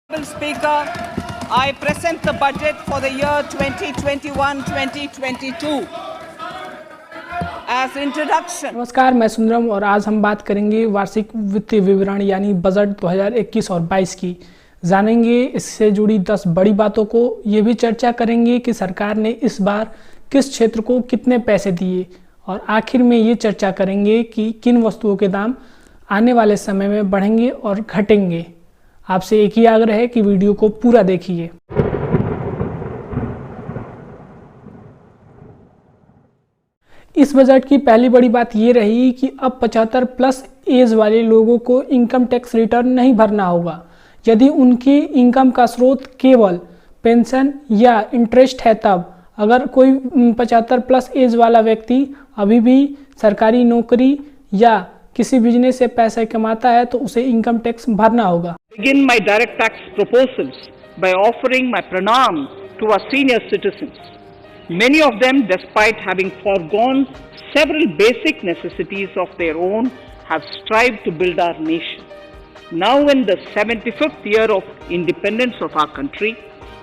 Speaker, I present the budget for the year 2021-2022 as introduction. नमस्कार, मैं सुंदरम और आज हम बात करेंगे वार्षिक वित्तीय विवरण यानी बजट 2021 और 22 की। जानेंगे इससे जुड़ी 10 बड़ी बातों को। ये भी चर्चा करेंगे कि सरकार ने इस बार किस क्षेत्र को कितने पैसे दिए और आखिर में ये चर्चा करेंगे कि किन वस्तुओं के दाम आने वाले समय में बढ़ेंगे और घटेंगे। आपसे एक ही आग्रह है कि वीडियो को पूरा देखिए। इस बजट की पहली बड़ी बात ये रही कि अब 75 प्लस एज वाले लोगों को इनकम टैक्स रिटर्न नहीं भरना होगा। यदि उनकी इनकम का स्रोत केवल पेंशन या इंटरेस्ट है तब। अगर कोई 75 प्लस एज वाला व्यक्ति अभी भी सरकारी नौकरी या किसी बिजनेस से पैसे कमाता है तो उसे इनकम टैक्स भरना होगा। Begin my direct tax proposals by offering my pranam to our senior citizens. Many of them, despite having foregone several basic necessities of their own, have strived to build our nation. Now in the 75th year of independence of our country,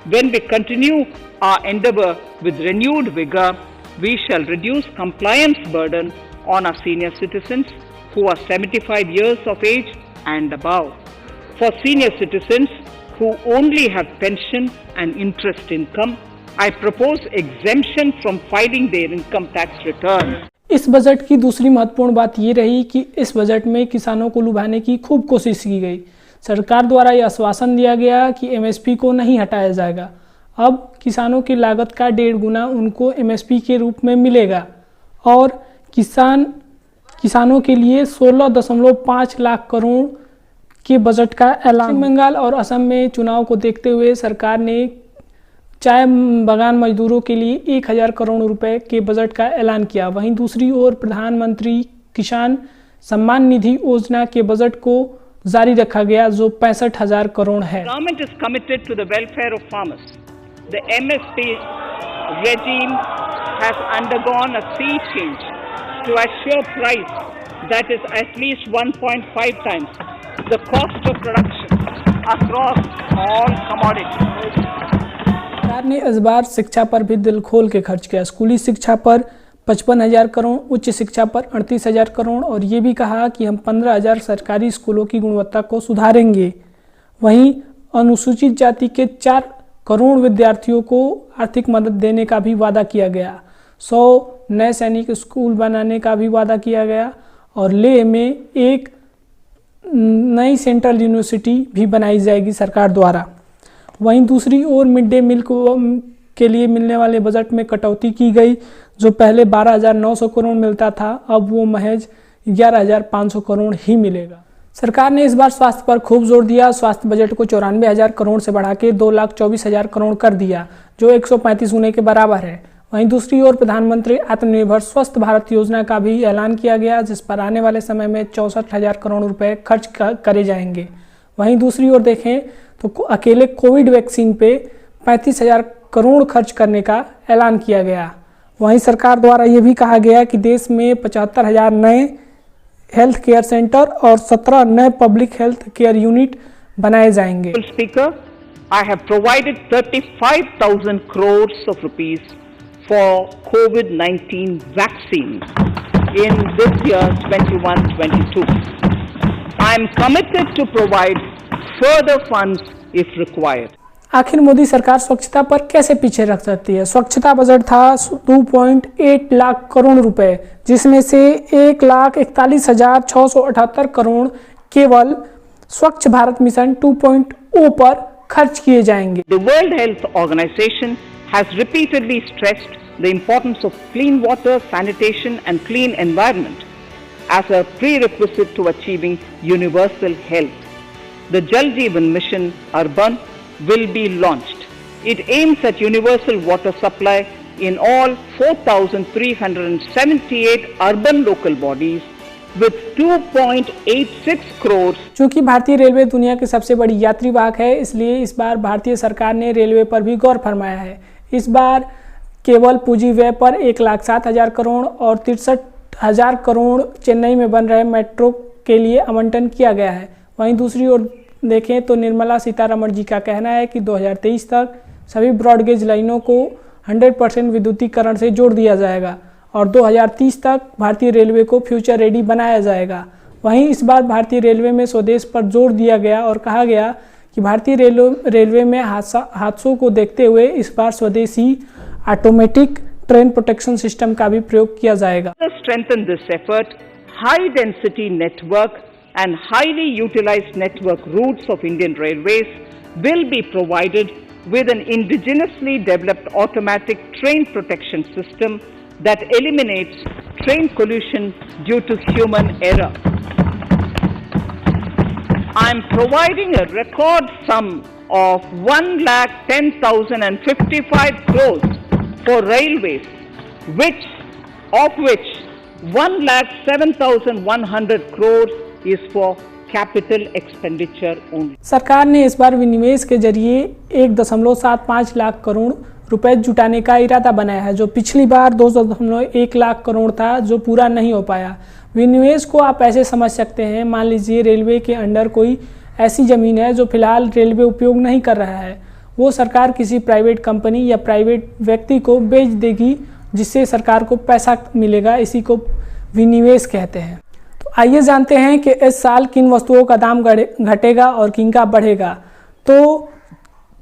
when we continue our endeavor with renewed vigor, we shall reduce compliance burden on our senior citizens who are 75 years of age and above. For senior citizens who only have pension and interest income, I propose exemption from filing their income tax return. इस budget की दूसरी महत्वपूर्ण बात ये रही कि इस budget में किसानों को लुभाने की खूब कोशिश की गई। सरकार द्वारा यह आश्वासन दिया गया कि एमएसपी को नहीं हटाया जाएगा। अब किसानों की लागत का 1.5 गुना उनको एमएसपी के रूप में मिलेगा और किसानों के लिए 16.5 लाख करोड़ के बजट का ऐलान। पश्चिम बंगाल और असम में चुनाव को देखते हुए सरकार ने चाय बागान मजदूरों के लिए 1000 करोड़ रुपए के बजट का ऐलान किया। वहीं दूसरी ओर प्रधानमंत्री किसान सम्मान निधि योजना के बजट को जारी रखा गया जो 65,000 करोड़ है। Government is committed to the welfare of farmers. The MSP regime has undergone a sea change to assure price that is at least 1.5 times the cost of production across all commodities. सरकार ने इस बार शिक्षा पर भी दिल खोल के खर्च किया। स्कूली शिक्षा पर 55,000 करोड़, उच्च शिक्षा पर 38,000 करोड़ और ये भी कहा कि हम 15,000 सरकारी स्कूलों की गुणवत्ता को सुधारेंगे। वहीं अनुसूचित जाति के 4 करोड़ विद्यार्थियों को आर्थिक मदद देने का भी वादा किया गया। 100 नए सैनिक स्कूल बनाने का भी वादा किया गया और लेह में एक नई सेंट्रल यूनिवर्सिटी भी बनाई जाएगी सरकार द्वारा। वहीं दूसरी ओर मिड डे मील के लिए मिलने वाले बजट में कटौती की गई। जो पहले 12,900 करोड़ मिलता था अब वो महज 11,500 करोड़ ही मिलेगा। सरकार ने इस बार स्वास्थ्य पर खूब जोर दिया। स्वास्थ्य बजट को 94,000 करोड़ से बढ़ा के 2,24,000 करोड़ कर दिया जो 135 गुने के बराबर है। वहीं दूसरी ओर प्रधानमंत्री आत्मनिर्भर स्वस्थ भारत योजना का भी ऐलान किया गया जिस पर आने वाले समय में 64,000 करोड़ रुपए खर्च करे जाएंगे। वहीं दूसरी ओर देखें तो अकेले कोविड वैक्सीन पे 35,000 करोड़ खर्च करने का ऐलान किया गया। वहीं सरकार द्वारा ये भी कहा गया कि देश में 75,000 नए हेल्थ केयर सेंटर और 17 नए पब्लिक हेल्थ केयर यूनिट बनाए जाएंगे। Speaker, I have provided 35,000 crores of rupees for COVID-19 vaccines in this year 21-22. I am committed to provide further funds if required. आखिर मोदी सरकार स्वच्छता पर कैसे पीछे रख सकती है? स्वच्छता बजट था 2.8 लाख करोड़ रुपए जिसमें से 1,41,678 करोड़ केवल स्वच्छ भारत मिशन 2.0 पर खर्च किए जाएंगे। The World Health Organization has repeatedly stressed the importance of clean water, sanitation and clean environment as a prerequisite to achieving universal health. The Jal Jeevan Mission Urban will be launched. It aims at universal water supply in all 4,378 urban local bodies with 2.86 crores. चूंकि भारतीय railway दुनिया की सबसे बड़ी यात्री वाहक है इसलिए इस बार भारतीय सरकार ने रेलवे पर भी गौर फरमाया है। इस बार केवल पूंजी व्यय पर 1,07,000 करोड़ और 63,000 करोड़ चेन्नई में बन रहे मेट्रो के लिए आवंटन किया गया है। वहीं दूसरी ओर देखें तो निर्मला सीतारमण जी का कहना है कि 2023 तक सभी ब्रॉडगेज लाइनों को 100% विद्युतीकरण से जोड़ दिया जाएगा और 2030 तक भारतीय रेलवे को फ्यूचर रेडी बनाया जाएगा। वहीं इस बार भारतीय रेलवे में स्वदेश पर जोर दिया गया और कहा गया कि भारतीय रेलवे में हादसों को देखते हुए इस बार स्वदेशी ऑटोमेटिक ट्रेन प्रोटेक्शन सिस्टम का भी प्रयोग किया जाएगा। Strengthen this effort, high density network and highly utilized network routes of Indian Railways will be provided with an indigenously developed automatic train protection system that eliminates train collision due to human error. I am providing a record sum of 1,10,055 crores for railways, of which 1,07,100 crores is for capital expenditure only. सरकार ने इस बार विनिवेश के जरिए 1.75 लाख करोड़ रुपए जुटाने का इरादा बनाया है, जो पिछली बार 2.1 लाख करोड़ था, जो पूरा नहीं हो पाया। विनिवेश को आप ऐसे समझ सकते हैं, मान लीजिए रेलवे के अंडर कोई ऐसी ज़मीन है जो फिलहाल रेलवे उपयोग नहीं कर रहा है, वो सरकार किसी प्राइवेट कंपनी या प्राइवेट व्यक्ति को बेच देगी, जिससे सरकार को पैसा मिलेगा। इसी को विनिवेश कहते हैं। तो आइए जानते हैं कि इस साल किन वस्तुओं का दाम घटेगा और किन का बढ़ेगा। तो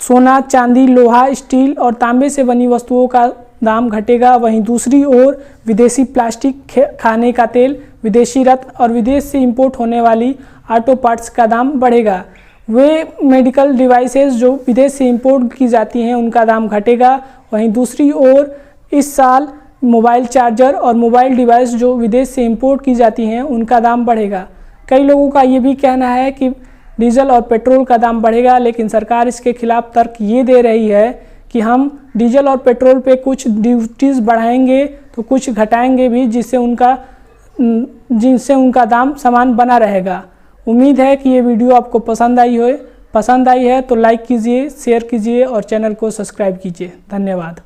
सोना, चांदी, लोहा, स्टील और तांबे से बनी वस्तुओं का दाम घटेगा। वहीं दूसरी ओर विदेशी प्लास्टिक, खाने का तेल, विदेशी रत्न और विदेश से इंपोर्ट होने वाली ऑटो पार्ट्स का दाम बढ़ेगा। वे मेडिकल डिवाइसेस जो विदेश से इंपोर्ट की जाती हैं उनका दाम घटेगा। वहीं दूसरी ओर इस साल मोबाइल चार्जर और मोबाइल डिवाइस जो विदेश से इंपोर्ट की जाती हैं उनका दाम बढ़ेगा। कई लोगों का ये भी कहना है कि डीजल और पेट्रोल का दाम बढ़ेगा, लेकिन सरकार इसके खिलाफ तर्क ये दे रही है कि हम डीजल और पेट्रोल पे कुछ ड्यूटीज़ बढ़ाएंगे तो कुछ घटाएंगे भी, जिससे उनका दाम समान बना रहेगा। उम्मीद है कि ये वीडियो आपको पसंद आई है तो लाइक कीजिए, शेयर कीजिए और चैनल को सब्सक्राइब कीजिए। धन्यवाद।